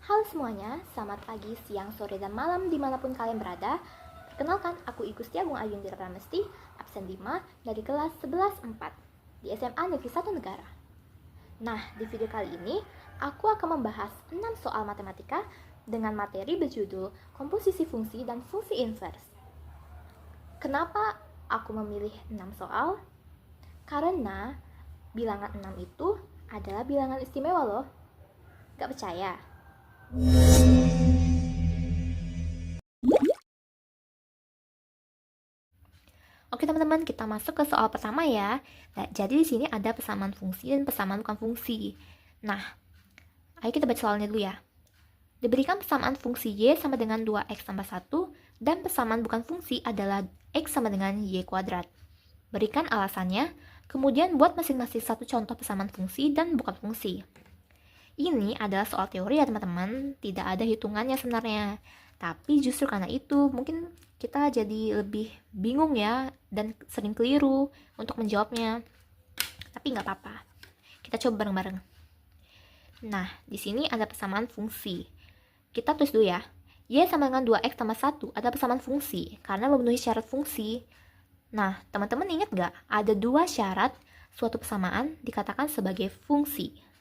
Halo semuanya, selamat pagi, siang, sore, dan malam dimanapun kalian berada. Perkenalkan, aku Igu Setiagung Ayundira Pramesti, absen 5 dari kelas 11-4 di SMA Negeri 1 Negara. Nah, di video kali ini, aku akan membahas 6 soal matematika dengan materi berjudul komposisi fungsi dan fungsi inverse. Kenapa aku memilih 6 soal? Karena bilangan 6 itu adalah bilangan istimewa loh. Gak percaya? Oke teman-teman, kita masuk ke soal pertama ya. Nah, jadi di sini ada persamaan fungsi dan persamaan bukan fungsi. Nah, ayo kita baca soalnya dulu ya. Diberikan persamaan fungsi y sama dengan 2x tambah 1 dan persamaan bukan fungsi adalah x sama dengan y kuadrat. Berikan alasannya, kemudian buat masing-masing satu contoh persamaan fungsi dan bukan fungsi. Ini adalah soal teori ya teman-teman, tidak ada hitungannya sebenarnya. Tapi justru karena itu, mungkin kita jadi lebih bingung ya, dan sering keliru untuk menjawabnya. Tapi nggak apa-apa, kita coba bareng-bareng. Nah, di sini ada persamaan fungsi. Kita tulis dulu ya, y sama dengan 2x tambah 1 ada persamaan fungsi, karena memenuhi syarat fungsi. Nah, teman-teman ingat nggak, ada dua syarat suatu persamaan dikatakan sebagai fungsi.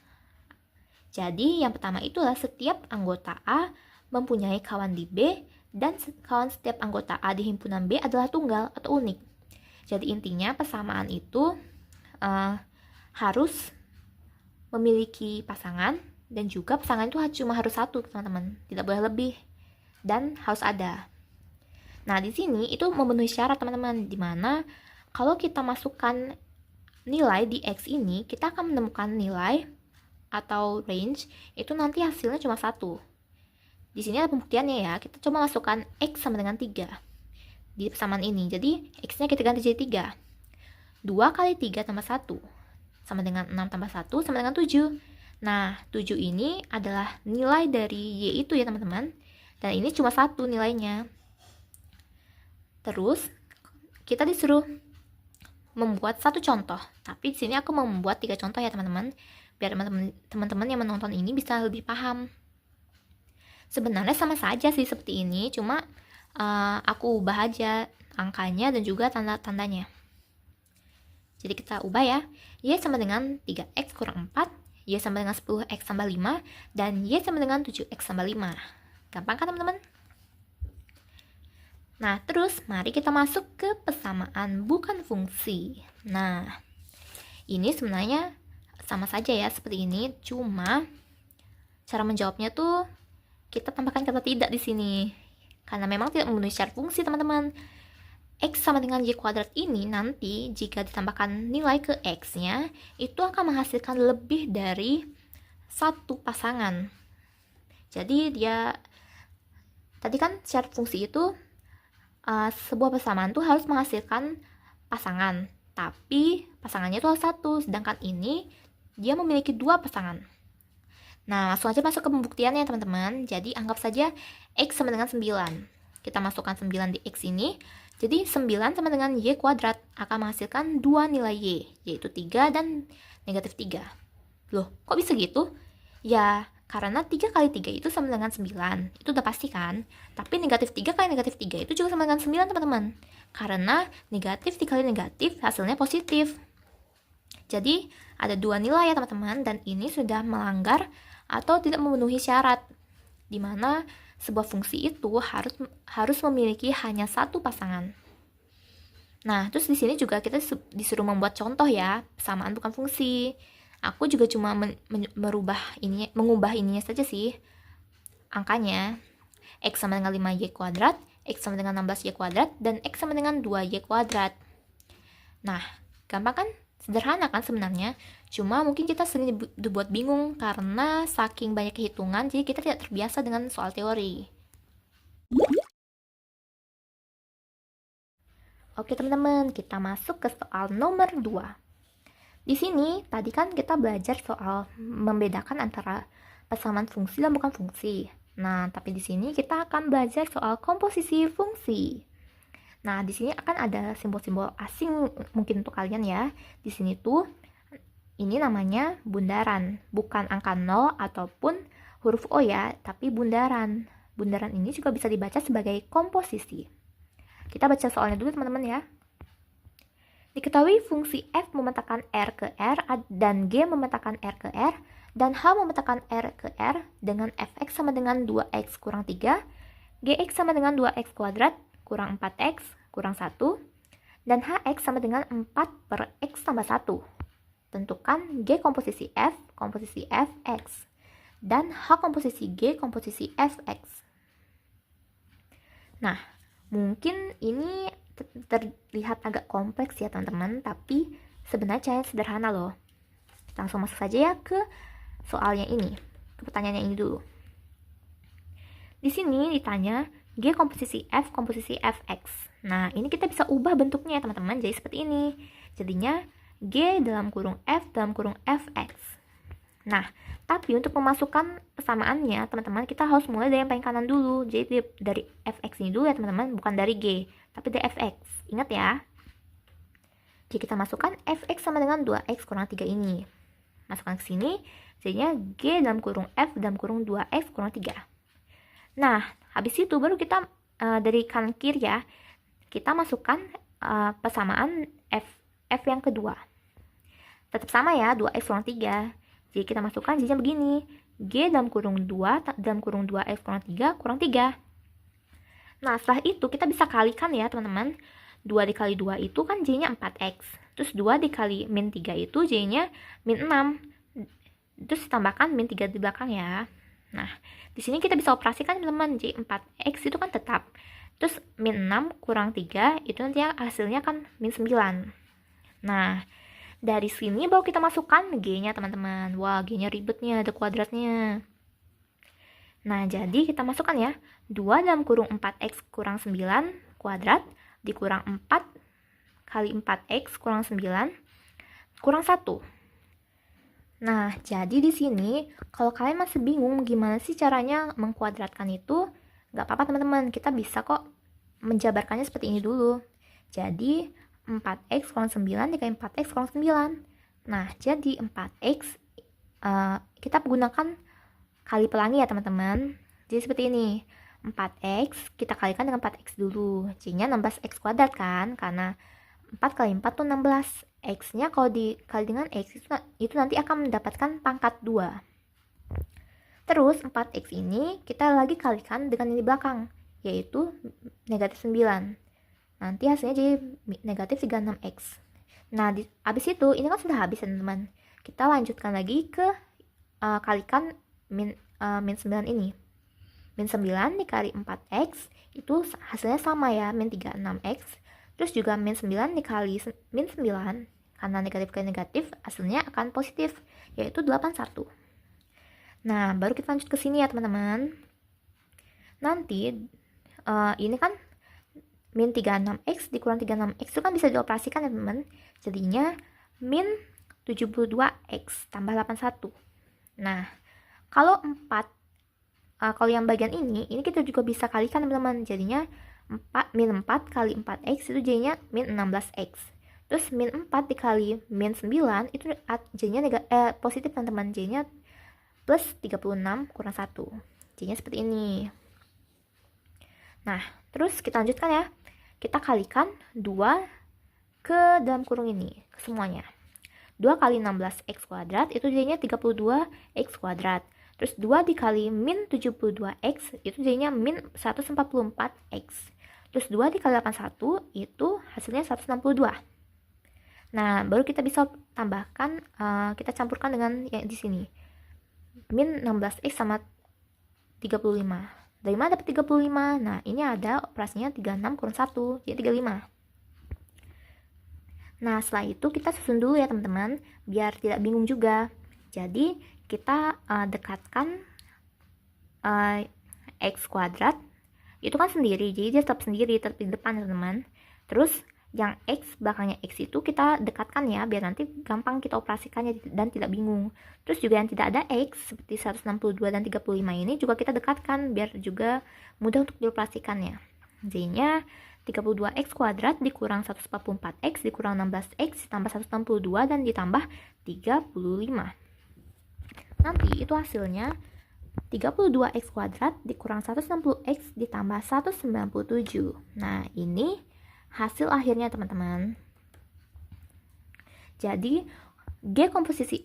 Jadi, yang pertama itulah setiap anggota A mempunyai kawan di B, dan kawan setiap anggota A di himpunan B adalah tunggal atau unik. Jadi, intinya persamaan itu harus memiliki pasangan, dan juga pasangan itu cuma harus satu, teman-teman. Tidak boleh lebih, dan harus ada. Nah, di sini itu memenuhi syarat, teman-teman, dimana kalau kita masukkan nilai di X ini, kita akan menemukan nilai atau range itu nanti hasilnya cuma satu. Di sini ada pembuktiannya ya. Kita coba masukkan x sama dengan 3 di persamaan ini. Jadi x-nya kita ganti jadi 3. 2 kali 3 tambah 1 sama dengan 6 tambah 1 sama dengan 7. Nah, 7 ini adalah nilai dari y itu ya teman-teman. Dan ini cuma satu nilainya. Terus kita disuruh membuat satu contoh. Tapi di sini aku mau membuat 3 contoh ya teman-teman, biar teman-teman yang menonton ini bisa lebih paham. Sebenarnya sama saja sih seperti ini, cuma aku ubah aja angkanya dan juga tanda-tandanya. Jadi kita ubah ya, y sama dengan 3x kurang 4, y sama dengan 10x tambah 5, dan y sama dengan 7x tambah 5. Gampang kan teman-teman? Nah, terus mari kita masuk ke persamaan bukan fungsi. Nah, ini sebenarnya sama saja ya seperti ini, cuma cara menjawabnya tuh kita tambahkan kata tidak di sini. Karena memang tidak memenuhi syarat fungsi, teman-teman. X sama dengan y kuadrat ini nanti jika ditambahkan nilai ke x-nya, itu akan menghasilkan lebih dari satu pasangan. Jadi dia tadi kan syarat fungsi itu sebuah persamaan tuh harus menghasilkan pasangan, tapi pasangannya itu harus satu, sedangkan ini dia memiliki dua pasangan. Nah, langsung aja masuk ke pembuktiannya teman-teman. Jadi anggap saja x sama dengan 9. Kita masukkan 9 di x ini. Jadi 9 sama dengan y kuadrat akan menghasilkan dua nilai y, yaitu 3 dan negatif 3. Loh, kok bisa gitu? Ya, karena 3 kali 3 itu sama dengan 9. Itu udah pasti kan? Tapi negatif 3 kali negatif 3 itu juga sama dengan 9, teman-teman. Karena negatif dikali negatif hasilnya positif. Jadi, ada dua nilai ya teman-teman, dan ini sudah melanggar atau tidak memenuhi syarat, di mana sebuah fungsi itu harus memiliki hanya satu pasangan. Nah, terus di sini juga kita disuruh membuat contoh ya, persamaan bukan fungsi. Aku juga cuma mengubah ininya saja sih, angkanya. X sama dengan 5y kuadrat, X sama dengan 16y kuadrat, dan X sama dengan 2y kuadrat. Nah, gampang kan? Sederhana kan sebenarnya, cuma mungkin kita sering dibuat bingung karena saking banyak hitungan, jadi kita tidak terbiasa dengan soal teori. Oke teman-teman, kita masuk ke soal nomor 2. Di sini, tadi kan kita belajar soal membedakan antara persamaan fungsi dan bukan fungsi. Nah, tapi di sini kita akan belajar soal komposisi fungsi. Nah, di sini akan ada simbol-simbol asing mungkin untuk kalian ya. Di sini tuh ini namanya bundaran, bukan angka 0 ataupun huruf O ya, tapi bundaran. Bundaran ini juga bisa dibaca sebagai komposisi. Kita baca soalnya dulu teman-teman ya. Diketahui fungsi f memetakan r ke r dan g memetakan r ke r dan h memetakan r ke r dengan fx sama dengan 2x kurang 3, gx sama dengan 2x kuadrat kurang 4x kurang 1, dan hx sama dengan 4 per x tambah 1. Tentukan G komposisi F Fx, dan H komposisi G komposisi Fx. Nah, mungkin ini terlihat agak kompleks ya teman-teman, tapi sebenarnya sederhana loh. Langsung masuk saja ya ke soalnya ini, ke pertanyaannya ini dulu. Di sini ditanya G komposisi F komposisi Fx. Nah, ini kita bisa ubah bentuknya ya teman-teman, jadi seperti ini. Jadinya G dalam kurung F dalam kurung Fx. Nah, tapi untuk memasukkan persamaannya, teman-teman, kita harus mulai dari yang paling kanan dulu. Jadi dari Fx ini dulu ya teman-teman, bukan dari G, tapi dari Fx. Ingat ya. Jadi kita masukkan Fx sama dengan 2x kurang 3 ini. Masukkan ke sini, jadinya G dalam kurung F dalam kurung 2x kurang 3. Nah, habis itu baru kita dari kanan kiri ya, kita masukkan persamaan F yang kedua. Tetap sama ya, 2x kurang 3. Jadi kita masukkan jadinya begini. G dalam kurung 2 dalam kurung 2x kurang 3 kurang 3. Nah, setelah itu kita bisa kalikan ya teman-teman. 2 dikali 2 itu kan jadinya 4x. Terus 2 dikali min 3 itu jadinya min 6. Terus ditambahkan min 3 di belakang ya. Nah, di sini kita bisa operasikan teman-teman. Jadi 4x itu kan tetap. Terus min 6 kurang 3 itu nanti hasilnya kan min 9. Nah, dari sini baru kita masukkan G-nya teman-teman. Wah, G-nya ribetnya, ada kuadratnya. Nah, jadi kita masukkan ya. 2 dalam kurung 4x kurang 9 kuadrat dikurang 4 kali 4x kurang 9 kurang 1. Nah, jadi di sini kalau kalian masih bingung gimana sih caranya mengkuadratkan itu, nggak apa-apa teman-teman. Kita bisa kok menjabarkannya seperti ini dulu. Jadi 4x kurang 9 dikali 4x kurang 9. Nah, jadi 4x kita gunakan kali pelangi ya teman-teman. Jadi seperti ini. 4x kita kalikan dengan 4x dulu. Jadinya 16x kuadrat kan, karena 4 kali 4 tuh 16. X-nya kalau dikali dengan x itu nanti akan mendapatkan pangkat 2. Terus 4x ini kita lagi kalikan dengan yang di belakang, yaitu negatif 9. Nanti hasilnya jadi negatif 36x. Nah, habis itu, ini kan sudah habis teman-teman. Kita lanjutkan lagi ke kalikan min 9 ini. Min 9 dikali 4x, itu hasilnya sama ya, min 36x. Terus juga min 9 dikali min 9, karena negatif kali negatif, hasilnya akan positif, yaitu 81. Nah, baru kita lanjut ke sini ya teman-teman. Nanti, ini kan min 36x dikurang 36x itu kan bisa dioperasikan ya teman-teman. Jadinya min 72x tambah 81. Nah, kalau kalau yang bagian ini kita juga bisa kalikan teman-teman. Jadinya min 4 kali 4x itu jadinya min 16x. Terus min 4 dikali min 9 itu jadinya positif teman-teman. Jadinya plus 36 kurang 1. Jadinya seperti ini. Nah, terus kita lanjutkan ya. Kita kalikan 2 ke dalam kurung ini, ke semuanya. 2 kali 16x kuadrat itu jadinya 32x kuadrat. Terus 2 dikali min 72x itu jadinya min 144x. Terus 2 dikali 81 itu hasilnya 162. Nah, baru kita bisa tambahkan, kita campurkan dengan yang di sini. Min 16x sama 35. Dari mana dapat 35? Nah, ini ada operasinya 36 kurang 1, jadi 35. Nah, setelah itu kita susun dulu ya teman-teman, biar tidak bingung juga. Jadi, kita dekatkan x kuadrat, itu kan sendiri, jadi dia tetap sendiri, tetap di depan teman-teman. Terus, yang x belakangnya x itu kita dekatkan ya, biar nanti gampang kita operasikannya dan tidak bingung. Terus juga yang tidak ada x seperti 162 dan 35 ini juga kita dekatkan biar juga mudah untuk dioperasikannya. Jadinya 32x kuadrat dikurang 144x dikurang 16x ditambah 162 dan ditambah 35. Nanti itu hasilnya 32x kuadrat dikurang 160x ditambah 197. Nah, ini hasil akhirnya teman-teman. Jadi, G komposisi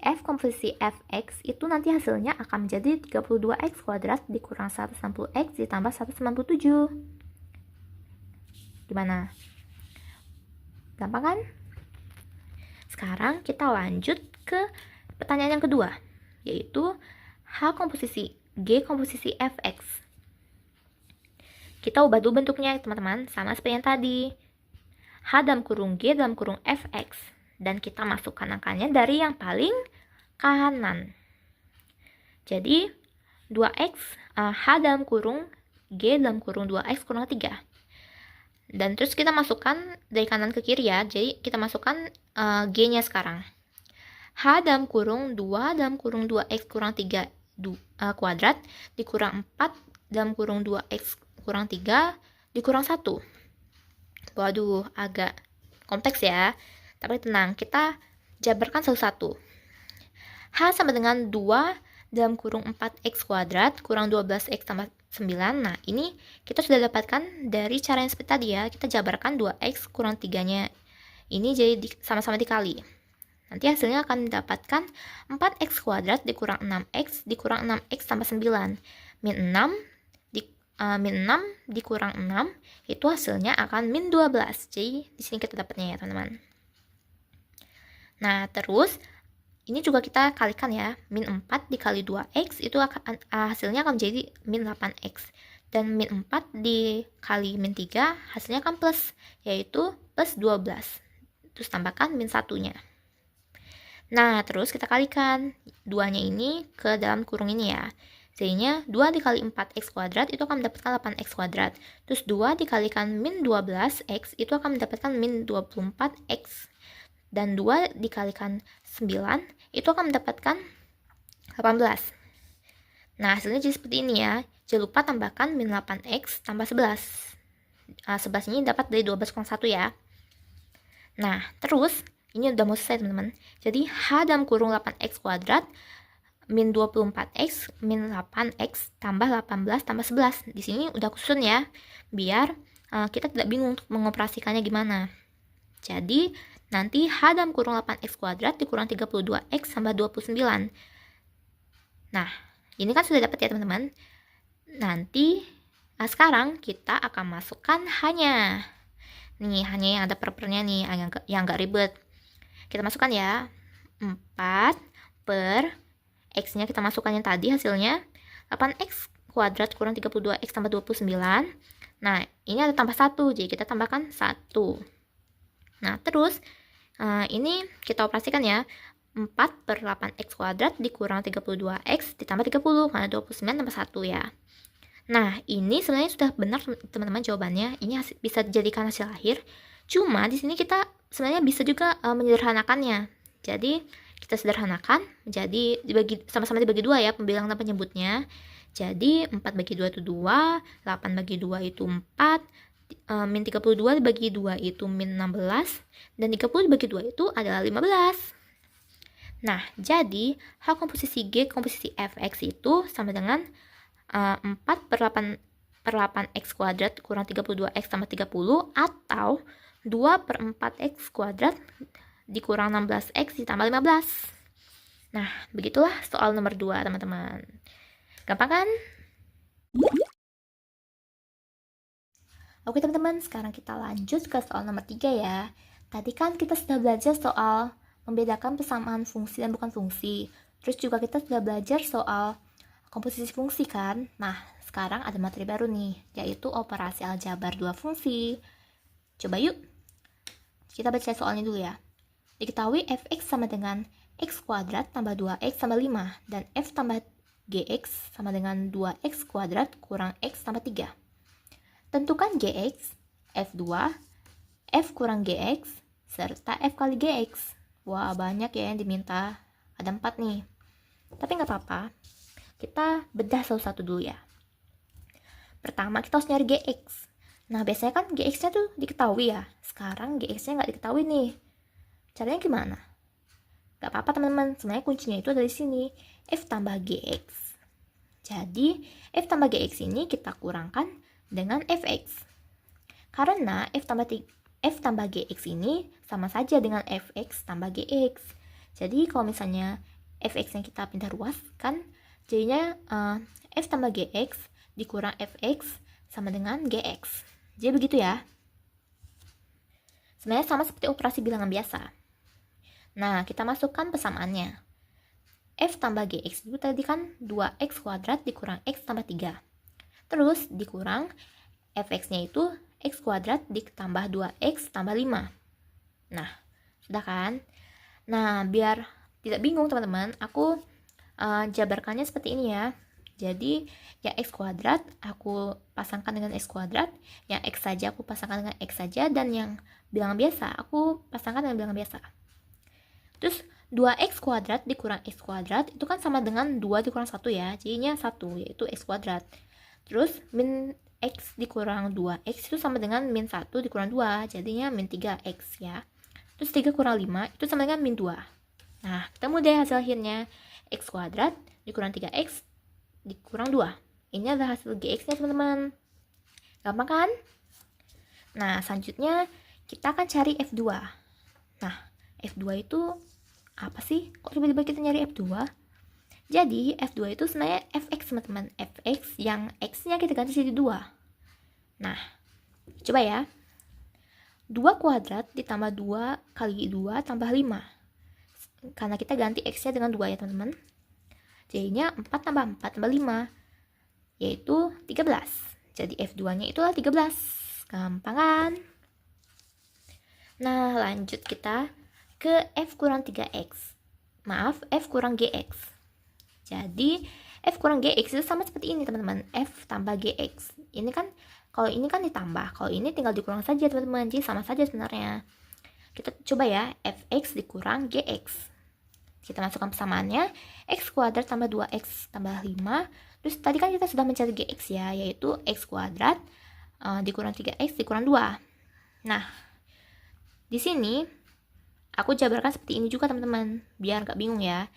fx itu nanti hasilnya akan menjadi 32x kuadrat dikurang 160x ditambah 197. Gimana? Gampang kan? Sekarang kita lanjut ke pertanyaan yang kedua, yaitu G komposisi fx. Kita ubah dulu bentuknya teman-teman, sama seperti yang tadi. H dalam kurung G dalam kurung fx. Dan kita masukkan angkanya dari yang paling kanan. Jadi 2x H dalam kurung G dalam kurung 2x kurang 3. Dan terus kita masukkan dari kanan ke kiri ya. Jadi kita masukkan G-nya sekarang. H dalam kurung 2 dalam kurung 2x kurang 3 kuadrat dikurang 4 dalam kurung 2x kurang 3 dikurang 1. Waduh, agak kompleks ya. Tapi tenang, kita jabarkan satu-satu. H sama dengan 2 dalam kurung 4x kuadrat kurang 12x tambah 9. Nah, ini kita sudah dapatkan dari cara yang seperti tadi ya. Kita jabarkan 2x kurang 3-nya. Ini jadi sama-sama dikali. Nanti hasilnya akan mendapatkan 4x kuadrat dikurang 6x dikurang 6x tambah 9. Min 6 dikurang 6, itu hasilnya akan min 12. Jadi, di sini kita dapatnya ya, teman-teman. Nah, terus ini juga kita kalikan ya. Min 4 dikali 2x itu hasilnya akan menjadi min 8x. Dan min 4 dikali min 3 hasilnya akan plus, yaitu plus 12. Terus tambahkan min 1-nya. Nah, terus kita kalikan 2-nya ini ke dalam kurung ini ya. Jadinya 2 dikali 4x kuadrat itu akan mendapatkan 8x kuadrat. Terus 2 dikalikan min 12x itu akan mendapatkan min 24x. Dan 2 dikalikan 9 itu akan mendapatkan 18. Nah, hasilnya jadi seperti ini ya. Jangan lupa tambahkan min 8x tambah 11. 11 ini dapat dari 12 kurang 1 ya. Nah, terus ini udah mau selesai teman-teman. Jadi H dalam kurung 8x kuadrat min 24x min 8x tambah 18 tambah 11. Di sini udah kusun ya. Biar kita tidak bingung untuk mengoperasikannya gimana. Jadi nanti H dalam kurung 8x kuadrat dikurang 32x tambah 29. Nah, ini kan sudah dapat ya teman-teman. Nanti, sekarang kita akan masukkan H-nya. Nih, H-nya yang ada per-pernya nih, yang agak ribet. Kita masukkan ya. 4 per X-nya kita masukkan yang tadi hasilnya. 8x kuadrat kurang 32x tambah 29. Nah, ini ada tambah 1, jadi kita tambahkan 1. Nah, terus ini kita operasikan ya. 4 per 8x kuadrat dikurang 32x ditambah 30, karena 29 tambah 1 ya. Nah, ini sebenarnya sudah benar teman-teman jawabannya. Ini bisa dijadikan hasil akhir. Cuma di sini kita sebenarnya bisa juga menyederhanakannya. Jadi, kita sederhanakan menjadi sama-sama dibagi 2 ya pembilangan dan penyebutnya. Jadi, 4 bagi 2 itu 2, 8 bagi 2 itu 4, min 32 dibagi 2 itu min 16, dan 30 dibagi 2 itu adalah 15. Nah, jadi H komposisi G komposisi fx itu sama dengan 4 per 8x kuadrat kurang 32x tambah 30, atau 2 per 4x kuadrat dikurang 16x ditambah 15. Nah, begitulah soal nomor 2 teman-teman. Gampang kan? Oke teman-teman, sekarang kita lanjut ke soal nomor 3 ya. Tadi kan kita sudah belajar soal membedakan persamaan fungsi dan bukan fungsi. Terus juga kita sudah belajar soal komposisi fungsi kan. Nah, sekarang ada materi baru nih, yaitu operasi aljabar 2 fungsi. Coba yuk, kita baca soalnya dulu ya. Diketahui fx sama dengan x kuadrat tambah 2x tambah 5, dan f tambah gx sama dengan 2x kuadrat kurang x tambah 3. Tentukan gx, f2, f kurang gx, serta f kali gx. Wah, banyak ya yang diminta. Ada 4 nih. Tapi nggak apa-apa. Kita bedah satu-satu dulu ya. Pertama, kita harus nyari gx. Nah, biasanya kan gx-nya tuh diketahui ya. Sekarang gx-nya nggak diketahui nih. Caranya gimana? Nggak apa-apa teman-teman. Sebenarnya kuncinya itu ada di sini. F tambah gx. Jadi, f tambah gx ini kita kurangkan dengan fx. Karena f tambah gx ini sama saja dengan fx tambah gx. Jadi, kalau misalnya fx-nya kita pindah ruas, kan jadinya f tambah gx dikurang fx sama dengan gx. Jadi begitu ya. Sebenarnya sama seperti operasi bilangan biasa. Nah, kita masukkan persamaannya. F tambah gx itu tadi kan 2x kuadrat dikurang x tambah 3. Terus dikurang fx-nya itu x kuadrat ditambah 2x tambah 5. Nah, sudah kan? Nah, biar tidak bingung teman-teman, aku jabarkannya seperti ini ya. Jadi, yang x kuadrat aku pasangkan dengan x kuadrat, yang x saja aku pasangkan dengan x saja, dan yang bilangan biasa aku pasangkan dengan bilangan biasa. Terus 2x kuadrat dikurang x kuadrat itu kan sama dengan 2 dikurang 1 ya, jadinya 1, yaitu x kuadrat. Terus min x dikurang 2x itu sama dengan min 1 dikurang 2, jadinya min 3x ya. Terus 3 kurang 5 itu sama dengan min 2. Nah, ketemu deh hasil akhirnya, x kuadrat dikurang 3x dikurang 2. Ini adalah hasil gx-nya teman-teman. Gampang kan? Nah, selanjutnya kita akan cari F2. Nah, F2 itu apa sih? Kok tiba-tiba kita nyari F2? Jadi, F2 itu sebenarnya fx teman-teman. Fx yang x-nya kita ganti jadi 2. Nah, coba ya. 2 kuadrat ditambah 2 kali 2 tambah 5. Karena kita ganti x-nya dengan 2 ya teman-teman. Jadinya 4 tambah 4 tambah 5, yaitu 13. Jadi F2-nya itulah 13. Gampang kan? Nah, lanjut kita ke F kurang 3X. Maaf, F kurang GX. Jadi, F kurang GX itu sama seperti ini teman-teman. F tambah GX. Ini kan, kalau ini kan ditambah. Kalau ini tinggal dikurang saja teman-teman. Jadi sama saja sebenarnya. Kita coba ya, Fx dikurang GX. Kita masukkan persamaannya, x kuadrat tambah 2x tambah 5. Terus tadi kan kita sudah mencari gx ya, yaitu x kuadrat dikurang 3x dikurang 2. Nah, di sini aku jabarkan seperti ini juga teman-teman, biar gak bingung ya.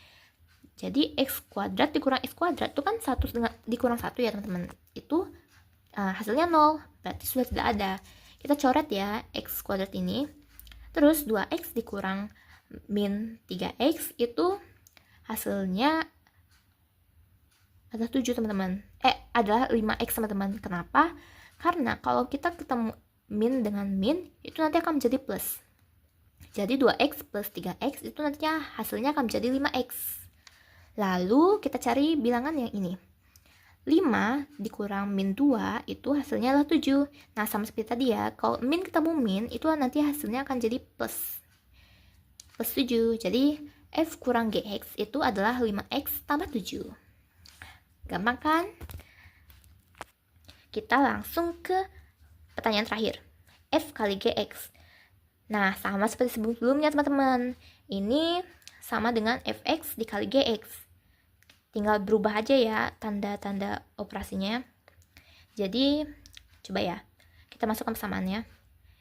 Jadi x kuadrat dikurang x kuadrat itu kan 1 dikurang 1 ya teman-teman. Itu hasilnya 0, berarti sudah tidak ada. Kita coret ya x kuadrat ini. Terus 2x dikurang min 3x itu hasilnya adalah 7 teman-teman. Adalah 5x teman-teman. Kenapa? Karena kalau kita ketemu min dengan min itu nanti akan menjadi plus. Jadi 2x plus 3x itu nantinya hasilnya akan menjadi 5x. Lalu kita cari bilangan yang ini. 5 dikurang min 2 itu hasilnya adalah 7. Nah, sama seperti tadi ya, kalau min ketemu min itu nanti hasilnya akan jadi plus 7. Jadi F kurang GX itu adalah 5X tambah 7. Gampang kan? Kita langsung ke pertanyaan terakhir. F kali GX. Nah, sama seperti sebelumnya teman-teman. Ini sama dengan Fx dikali GX. Tinggal berubah aja ya tanda-tanda operasinya. Jadi, coba ya. Kita masukkan persamaannya.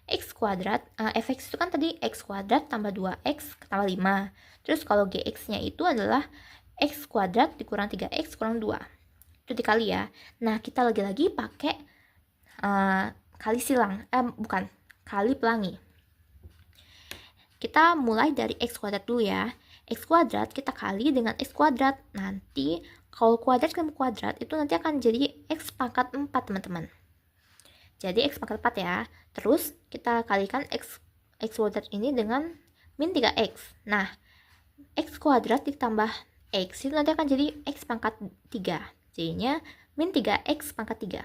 X kuadrat, fx itu kan tadi x kuadrat tambah 2x tambah 5. Terus kalau gx-nya itu adalah x kuadrat dikurang 3x kurang 2. Itu dikali ya. Nah, kita lagi-lagi pakai kali silang. Kali pelangi. Kita mulai dari x kuadrat dulu ya. X kuadrat kita kali dengan x kuadrat. Nanti, kalau kuadrat ketemu kuadrat, itu nanti akan jadi x pangkat 4, teman-teman. Jadi x pangkat 4 ya. Terus kita kalikan x kuadrat ini dengan min 3x. Nah, x kuadrat ditambah x itu nanti akan jadi x pangkat 3. Jadinya min 3x pangkat 3.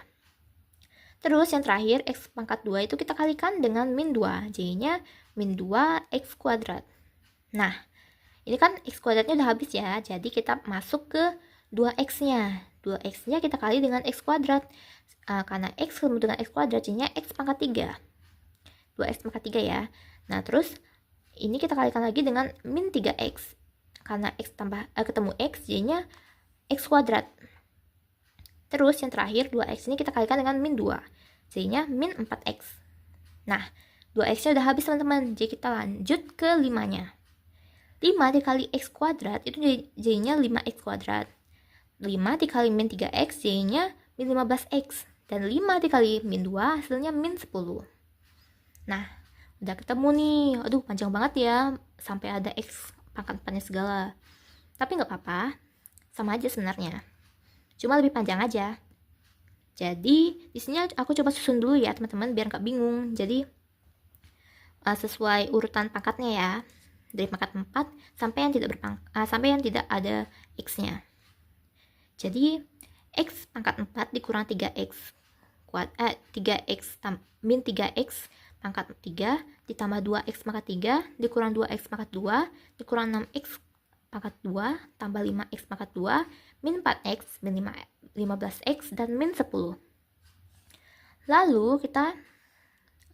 Terus yang terakhir x pangkat 2 itu kita kalikan dengan min 2. Jadinya min 2x kuadrat. Nah, ini kan x kuadratnya udah habis ya. Jadi kita masuk ke 2x-nya. 2x-nya kita kali dengan x kuadrat. Karena x ketemu dengan x kuadrat, jadinya x pangkat 3. 2x pangkat 3 ya. Nah, terus ini kita kalikan lagi dengan min 3x. Karena x ketemu x, jadinya x kuadrat. Terus yang terakhir 2x ini kita kalikan dengan min 2. Jadinya min 4x. Nah, 2x-nya udah habis teman-teman. Jadi kita lanjut ke 5-nya. 5 dikali x kuadrat itu jadinya 5x kuadrat. 5 dikali min 3x, y-nya min 15x. Dan 5 dikali min 2, hasilnya min 10. Nah, udah ketemu nih. Aduh, panjang banget ya. Sampai ada x pangkat 4-nya segala. Tapi nggak apa-apa. Sama aja sebenarnya. Cuma lebih panjang aja. Jadi, di sini aku coba susun dulu ya, teman-teman, biar nggak bingung. Jadi, sesuai urutan pangkatnya ya. Dari pangkat 4 sampai yang tidak ada x-nya. Jadi, x pangkat 4 dikurang 3x min 3x pangkat 3 ditambah 2x pangkat 3 dikurang 2x pangkat 2 dikurang 6x pangkat 2 tambah 5x pangkat 2 min 4x min 15x dan min 10. Lalu kita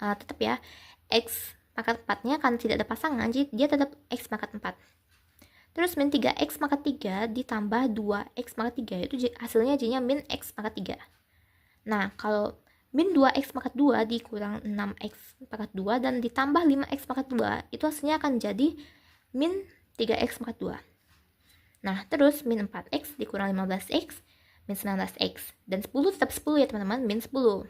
tetap ya, x pangkat 4-nya kan tidak ada pasangan, jadi dia tetap x pangkat 4. Terus min 3x pangkat 3 ditambah 2x pangkat 3, itu hasilnya jadinya min x pangkat 3. Nah, kalau min 2x pangkat 2 dikurang 6x pangkat 2 dan ditambah 5x pangkat 2, itu hasilnya akan jadi min 3x pangkat 2. Nah, terus min 4x dikurang 15x, min 19x. Dan 10 tetap 10 ya teman-teman, min 10.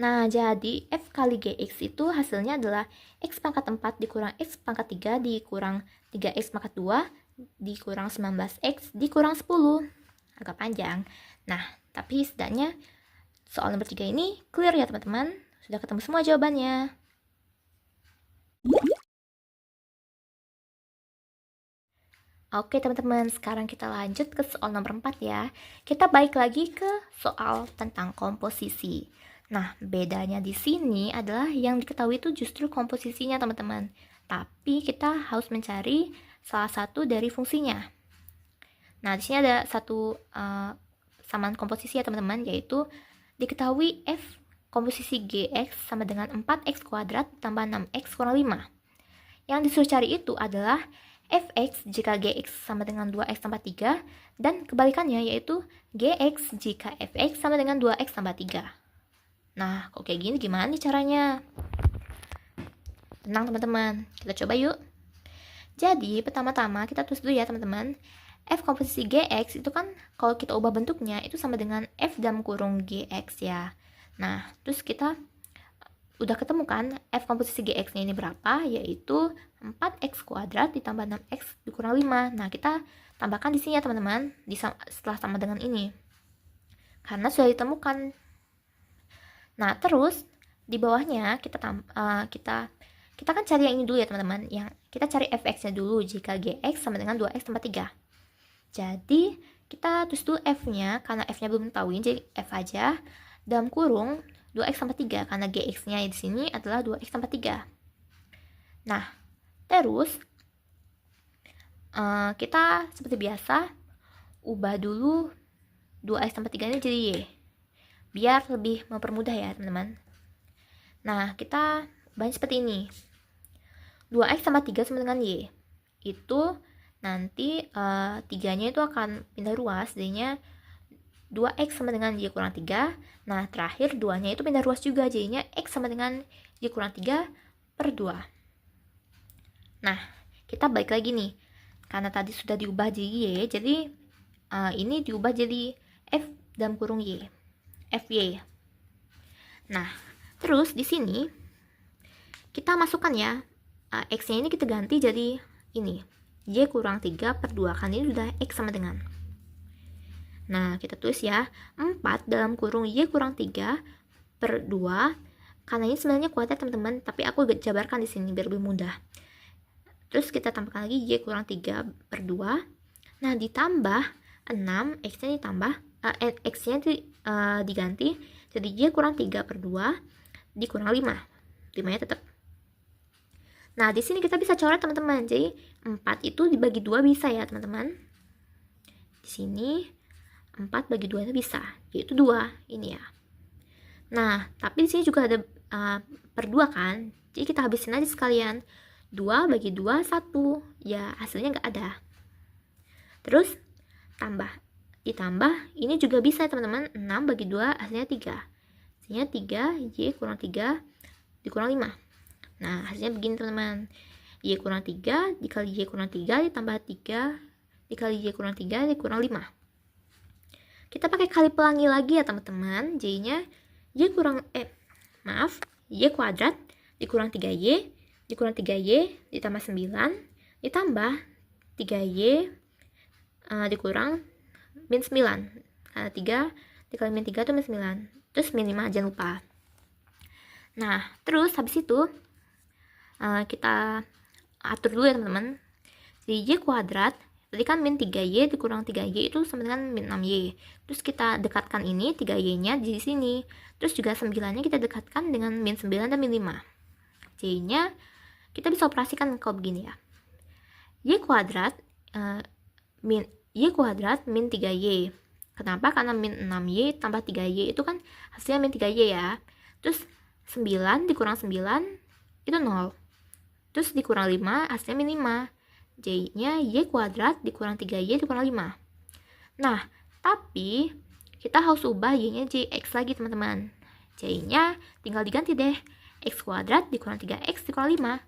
Nah, jadi f kali gx itu hasilnya adalah x pangkat 4 dikurang x pangkat 3 dikurang 3x pangkat 2 dikurang 19x dikurang 10. Agak panjang. Nah, tapi setidaknya soal nomor 3 ini clear ya teman-teman. Sudah ketemu semua jawabannya. Oke teman-teman, sekarang kita lanjut ke soal nomor 4 ya. Kita balik lagi ke soal tentang komposisi. Nah, bedanya di sini adalah yang diketahui itu justru komposisinya teman-teman. Tapi kita harus mencari salah satu dari fungsinya. Nah, di sini ada satu samaan komposisi ya teman-teman, yaitu diketahui f komposisi gx sama dengan 4x kuadrat tambah 6x kurang 5. Yang disuruh cari itu adalah fx jika gx sama dengan 2x tambah 3, dan kebalikannya yaitu gx jika fx sama dengan 2x tambah 3. Nah, kok kayak gini gimana nih caranya? Tenang teman-teman, kita coba yuk. Jadi, pertama-tama kita tulis dulu ya teman-teman. F komposisi gx itu kan kalau kita ubah bentuknya itu sama dengan f dalam kurung gx ya. Nah, terus kita udah ketemu kan f komposisi gx-nya ini berapa, yaitu 4x kuadrat ditambah 6x dikurang 5. Nah, kita tambahkan di sini ya teman-teman, setelah sama dengan ini. Karena sudah ditemukan. Nah, terus di bawahnya kita kan cari yang ini dulu ya teman-teman. Yang kita cari fx-nya dulu jika gx sama dengan 2x tambah 3. Jadi, kita tulis dulu f-nya, karena f-nya belum tahu, jadi f aja, dalam kurung 2x tambah 3, karena gx-nya di sini adalah 2x tambah 3. Nah, terus, kita seperti biasa, ubah dulu 2x tambah 3 ini jadi y, biar lebih mempermudah ya teman-teman. Nah, kita ubahnya seperti ini. 2x tambah 3 sama dengan y. Itu nanti 3-nya itu akan pindah ruas, jadinya 2x sama dengan y kurang 3. Nah, terakhir 2-nya itu pindah ruas juga, jadinya x sama dengan y kurang 3 per 2. Nah, kita balik lagi nih. Karena tadi sudah diubah jadi y, jadi ini diubah jadi f dalam kurung y. fy. Nah, terus di sini kita masukkan ya, x-nya ini kita ganti jadi ini, y kurang 3 per 2, kan ini sudah x sama dengan. Nah, kita tulis ya, 4 dalam kurung y kurang 3 per 2, karena ini sebenarnya kuadrat teman-teman, tapi aku jabarkan di sini biar lebih mudah. Terus kita tambahkan lagi y kurang 3 per 2. Nah, ditambah 6, x-nya ditambah, x-nya diganti, jadi y kurang 3 per 2 dikurang 5. 5-nya tetap. Nah, di sini kita bisa coret teman-teman. Jadi 4 itu dibagi 2 bisa ya teman-teman. Di sini 4 bagi 2 itu bisa, yaitu 2 ini ya. Nah, tapi di sini juga ada per 2 kan. Jadi kita habisin aja sekalian. 2 bagi 2 1. Ya, hasilnya nggak ada. Terus ditambah ini juga bisa teman-teman. 6 bagi 2 hasilnya 3. Hasilnya 3 y kurang 3 dikurang 5. Nah, hasilnya begini teman-teman. Y kurang 3 dikali y kurang 3 ditambah 3 dikali y kurang 3 dikurang 5. kita pakai kali pelangi lagi ya teman-teman. Jadinya y kuadrat dikurang 3y dikurang 3y ditambah 9 ditambah 3y dikurang min 9. Karena 3 dikali min 3 itu min 9. Terus min 5, jangan lupa. Nah, terus habis itu kita atur dulu ya teman-teman. Jadi y kuadrat, tadi kan min 3y dikurang 3y itu sama dengan min 6y. Terus kita dekatkan ini 3y-nya di sini. Terus juga 9-nya kita dekatkan dengan min 9 dan min 5. Jadinya kita bisa operasikan kalau begini ya. Y kuadrat min 3y. Kenapa? Karena min 6y tambah 3y itu kan hasilnya min 3y ya. Terus 9 dikurang 9 itu 0. Terus dikurang 5 hasilnya min 5. Jadinya y kuadrat dikurang 3y dikurang 5. Nah, tapi kita harus ubah y-nya jadi x lagi teman-teman. Jadinya tinggal diganti deh. X kuadrat dikurang 3x dikurang 5.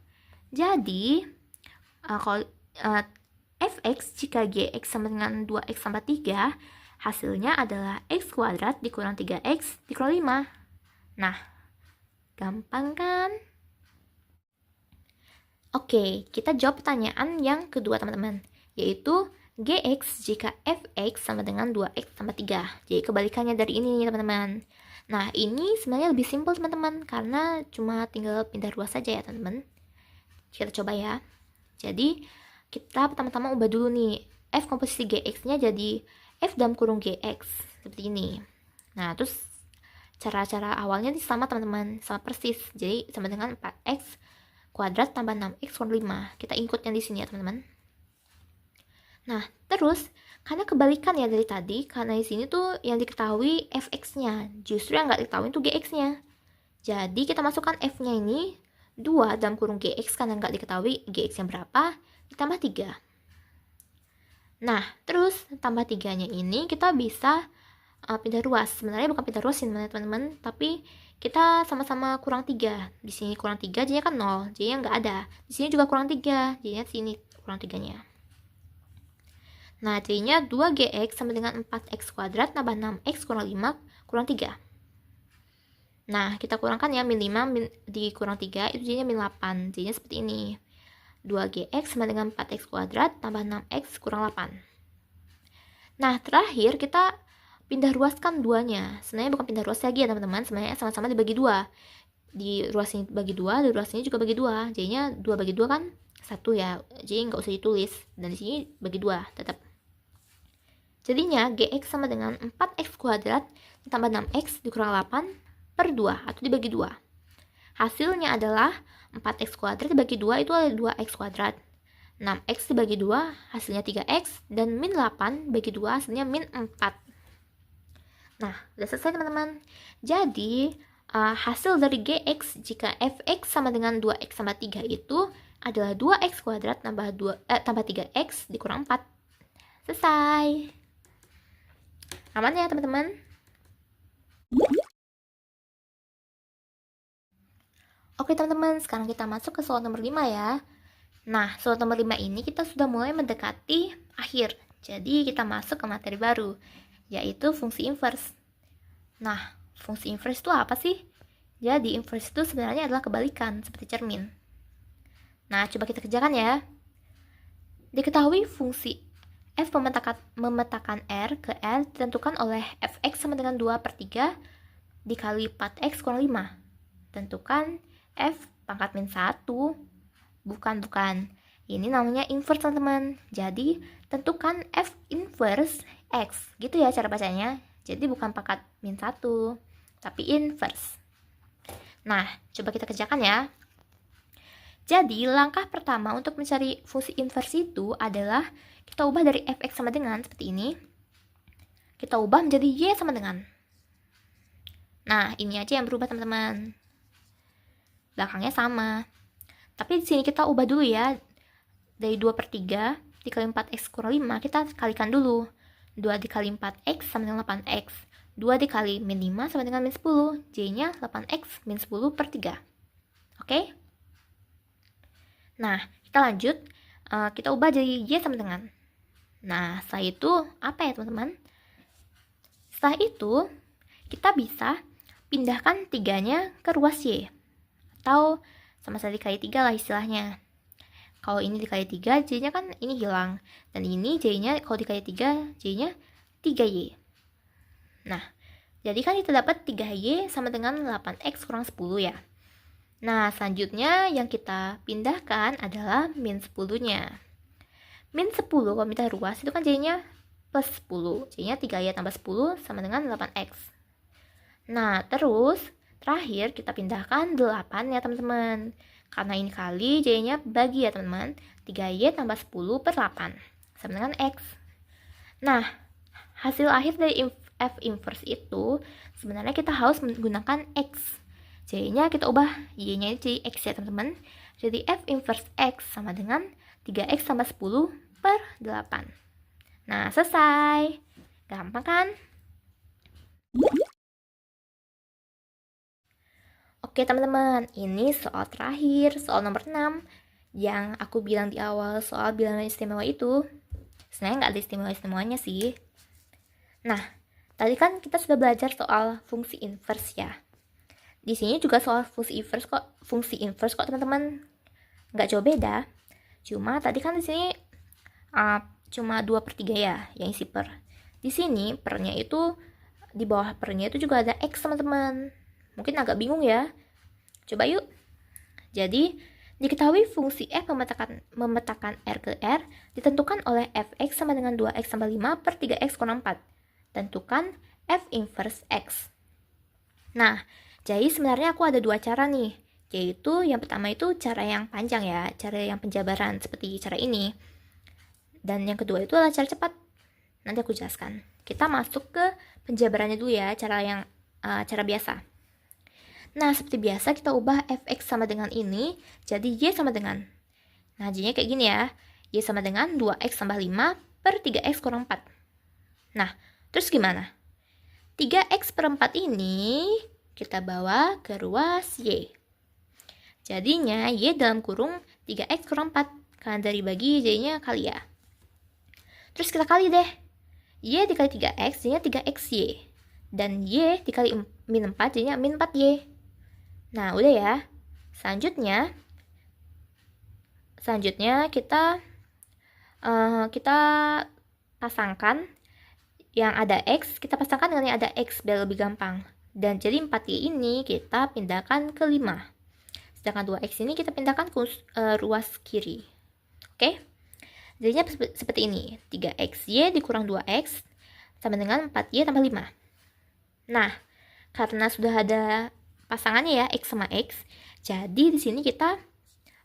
Jadi kalau fx jika gx sama dengan 2x tambah 3, hasilnya adalah x kuadrat dikurang 3x dikurang 5. Nah, gampang kan? Oke, kita jawab pertanyaan yang kedua teman-teman, yaitu gx jika fx sama dengan 2x tambah 3. Jadi kebalikannya dari ini teman-teman. Nah, ini sebenarnya lebih simpel teman-teman, karena cuma tinggal pindah ruas saja ya teman-teman. Kita coba ya. Jadi, kita pertama-tama ubah dulu nih. F komposisi gx-nya jadi f dalam kurung gx. Seperti ini. Nah, terus cara-cara awalnya ini sama teman-teman. Sama persis. Jadi, sama dengan 4x kuadrat tambah 6x kurang 5. Kita input yang di sini ya teman-teman. Nah, terus karena kebalikan ya dari tadi, karena di sini tuh yang diketahui fx-nya, justru yang nggak diketahui tuh gx-nya. Jadi kita masukkan f-nya ini 2 dalam kurung gx karena nggak diketahui gx-nya berapa, ditambah 3. Nah, terus tambah 3-nya ini kita bisa pindah ruas. Sebenarnya bukan pindah ruas sebenarnya teman-teman, tapi kita sama-sama kurang 3. Di sini kurang 3 jadinya kan 0, jadinya nggak ada. Di sini juga kurang 3, jadinya sini kurang 3-nya. Nah, jadinya 2gx sama dengan 4x kuadrat tambah 6x kurang 5 kurang 3. Nah, kita kurangkan ya, min 5 dikurang 3 itu jadinya min 8. Jadinya seperti ini. 2gx sama dengan 4x kuadrat tambah 6x kurang 8. Nah, terakhir kita pindah ruaskan 2-nya. Sebenarnya bukan pindah ruas lagi ya teman-teman, sebenarnya sama-sama dibagi 2. Di ruas ini bagi 2, di ruas ini juga bagi 2. Jadinya 2 bagi 2 kan 1 ya. Jadi nggak usah ditulis. Dan di sini bagi 2 tetap. Jadinya gx sama dengan 4x kuadrat ditambah 6x dikurang 8 per 2 atau dibagi 2. Hasilnya adalah 4x kuadrat dibagi 2 itu ada 2x kuadrat. 6x dibagi 2 hasilnya 3x dan min 8 bagi 2 hasilnya min 4. Nah, udah selesai teman-teman. Jadi, hasil dari gx jika fx sama dengan 2x tambah 3 itu adalah 2x kuadrat tambah 3x dikurang 4. Selesai. Aman ya teman-teman? Oke teman-teman, sekarang kita masuk ke soal nomor 5 ya. Nah, soal nomor 5 ini kita sudah mulai mendekati akhir. Jadi kita masuk ke materi baru, yaitu fungsi inverse. Nah, fungsi inverse itu apa sih? Jadi inverse itu sebenarnya adalah kebalikan, seperti cermin. Nah, coba kita kerjakan ya. Diketahui fungsi f memetakan R ke R ditentukan oleh fx sama dengan 2 per 3 dikali 4x kurang 5. Tentukan f pangkat min 1. Bukan. Ini namanya inverse teman-teman. Jadi, tentukan f inverse x. Gitu ya cara bacanya. Jadi bukan pangkat min 1, tapi inverse. Nah, coba kita kerjakan ya. Jadi, langkah pertama untuk mencari fungsi inverse itu adalah kita ubah dari fx sama dengan seperti ini. Kita ubah menjadi y sama dengan. Nah, ini aja yang berubah teman-teman. Belakangnya sama. Tapi di sini kita ubah dulu ya. Dari 2 per 3 dikali 4x kurang 5, kita kalikan dulu. 2 dikali 4x sama dengan 8x. 2 dikali min 5 sama dengan min 10. J-nya 8x min 10 per 3. Oke? Nah, kita lanjut. Kita ubah jadi y sama dengan. Nah, setelah itu apa ya teman-teman? Setelah itu, kita bisa pindahkan 3-nya ke ruas Y. Atau sama-sama dikali 3 lah istilahnya. Kalau ini dikali 3, J-nya kan ini hilang. Dan ini J-nya kalau dikali 3, J-nya 3Y. Nah, jadi kan kita dapat 3Y sama dengan 8X kurang 10 ya. Nah, selanjutnya yang kita pindahkan adalah min 10-nya. Min 10 kalau minta ruas itu kan J-nya plus 10. J-nya 3Y tambah 10 sama dengan 8X. Nah, terus terakhir kita pindahkan 8 ya teman-teman. Karena ini kali J-nya bagi ya teman-teman. 3Y tambah 10 per 8 sama dengan X. Nah, hasil akhir dari F inverse itu sebenarnya kita harus menggunakan X. J-nya kita ubah Y-nya jadi X ya teman-teman. Jadi F inverse X sama dengan 3X tambah 10 per 8. Nah, selesai. Gampang kan? Oke teman-teman, ini soal terakhir, soal nomor 6. Yang aku bilang di awal soal bilangan istimewa itu. Sebenarnya nggak ada istimewa-istimewanya sih. Nah, tadi kan kita sudah belajar soal fungsi inverse ya. Di sini juga soal fungsi inverse kok teman-teman. Nggak jauh beda. Cuma tadi kan di sini cuma 2/3 ya yang isi per. Di sini pernya itu di bawah pernya itu juga ada X teman-teman. Mungkin agak bingung ya. Coba yuk. Jadi diketahui fungsi F memetakan R ke R ditentukan oleh Fx sama dengan 2x tambah 5 per 3x kurang 4. Tentukan F inverse X. Nah, jadi sebenarnya aku ada 2 cara nih. Yaitu yang pertama itu cara yang panjang ya, cara yang penjabaran seperti cara ini. Dan yang kedua itu adalah cara cepat. Nanti aku jelaskan. Kita masuk ke penjabarannya dulu ya, cara biasa. Nah, seperti biasa kita ubah fx sama dengan ini jadi y sama dengan. Nah, jadinya kayak gini ya. Y sama dengan 2x tambah 5 per 3x kurang 4. Nah, terus gimana? 3x per 4 ini kita bawa ke ruas y. Jadinya y dalam kurung 3x kurang 4. Karena dari bagi jadinya kali ya. Terus kita kali deh. Y dikali 3x jadinya 3xy. Dan y dikali min 4 jadinya min 4y. Nah, udah ya. Selanjutnya kita pasangkan yang ada X, kita pasangkan dengan yang ada X biar lebih gampang. Dan jadi 4Y ini kita pindahkan ke 5. Sedangkan 2X ini kita pindahkan ke ruas kiri. Oke? Jadinya seperti ini. 3XY dikurang 2X sama dengan 4Y tambah 5. Nah, karena sudah ada pasangannya ya, X sama X, jadi di sini kita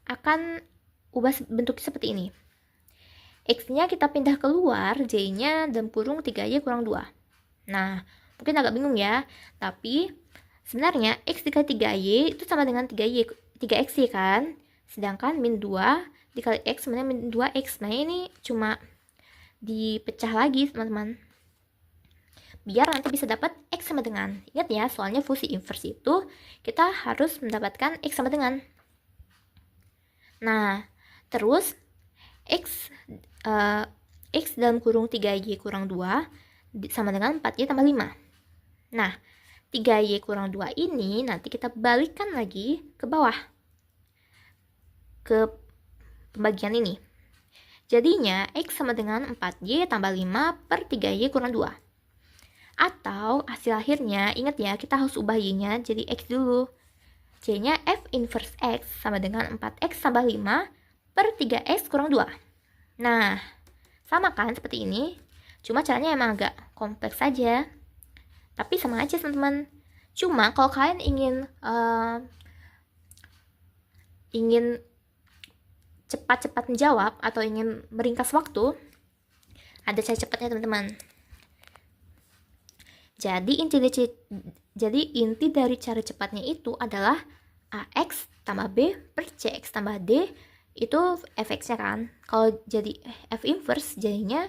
akan ubah bentuknya seperti ini. X-nya kita pindah keluar, Y-nya dalam kurung 3Y kurang 2. Nah, mungkin agak bingung ya, tapi sebenarnya X dikali 3Y itu sama dengan 3XY kan? Sedangkan min 2 dikali X sama dengan min 2X. Nah, ini cuma dipecah lagi, teman-teman. Biar nanti bisa dapat X sama dengan. Ingat ya, soalnya fungsi inverse itu kita harus mendapatkan X sama dengan. Nah, terus X dalam kurung 3Y kurang 2 sama dengan 4Y tambah 5. Nah, 3Y kurang 2 ini nanti kita balikkan lagi ke bawah. Ke pembagian ini. Jadinya X sama dengan 4Y tambah 5 per 3Y kurang 2. Atau hasil akhirnya, ingat ya, kita harus ubah Y-nya jadi X dulu. J-nya F inverse X sama dengan 4X tambah 5 per 3X kurang 2. Nah, sama kan seperti ini. Cuma caranya emang agak kompleks saja. Tapi sama aja teman-teman. Cuma kalau kalian ingin cepat-cepat menjawab atau ingin meringkas waktu, ada cara cepatnya teman-teman. Jadi inti dari cara cepatnya itu adalah AX tambah B per CX tambah D itu fx-nya kan. Kalau jadi F inverse jadinya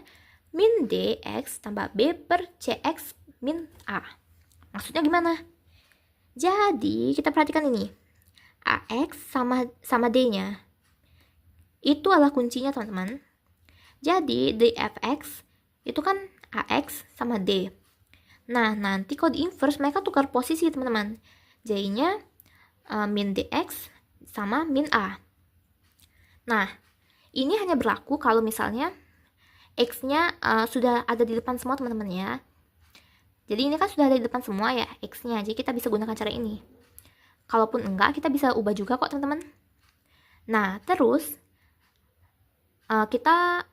min DX tambah B per CX min A. Maksudnya gimana? Jadi kita perhatikan ini. AX sama D-nya. Itu adalah kuncinya teman-teman. Jadi dfx itu kan AX sama D. Nah, nanti kalau di inverse mereka tukar posisi teman-teman. Jadinya min dx sama min a. Nah, ini hanya berlaku kalau misalnya x-nya sudah ada di depan semua teman-teman ya. Jadi ini kan sudah ada di depan semua ya x-nya, jadi kita bisa gunakan cara ini. Kalaupun enggak, kita bisa ubah juga kok teman-teman. Nah, terus kita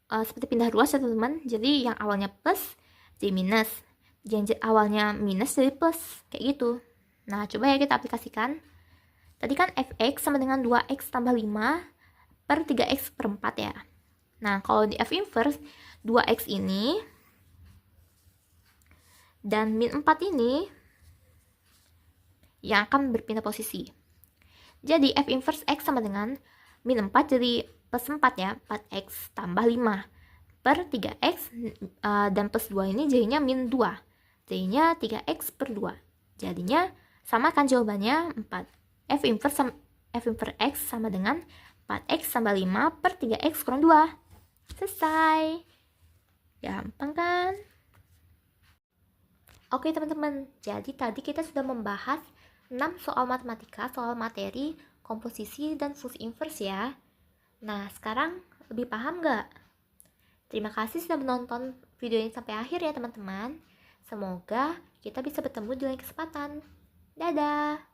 seperti pindah ruas ya teman-teman. Jadi yang awalnya plus jadi minus, yang awalnya minus jadi plus, kayak gitu. Nah, coba ya kita aplikasikan. Tadi kan fx sama dengan 2x tambah 5 per 3x per 4 ya. Nah, kalau di f inverse, 2x ini dan min 4 ini yang akan berpindah posisi. Jadi f inverse x sama dengan min 4 jadi plus 4 ya, 4x tambah 5 per 3x dan plus 2 ini jadinya min 2. Jadinya 3x per 2. Jadinya sama kan jawabannya 4. F inverse x sama dengan 4x tambah 5 per 3x kurang 2. Selesai. Gampang kan? Oke teman-teman, jadi tadi kita sudah membahas 6 soal matematika, soal materi, komposisi, dan fungsi inverse ya. Nah, sekarang lebih paham nggak? Terima kasih sudah menonton video ini sampai akhir ya teman-teman. Semoga kita bisa bertemu di lain kesempatan. Dadah!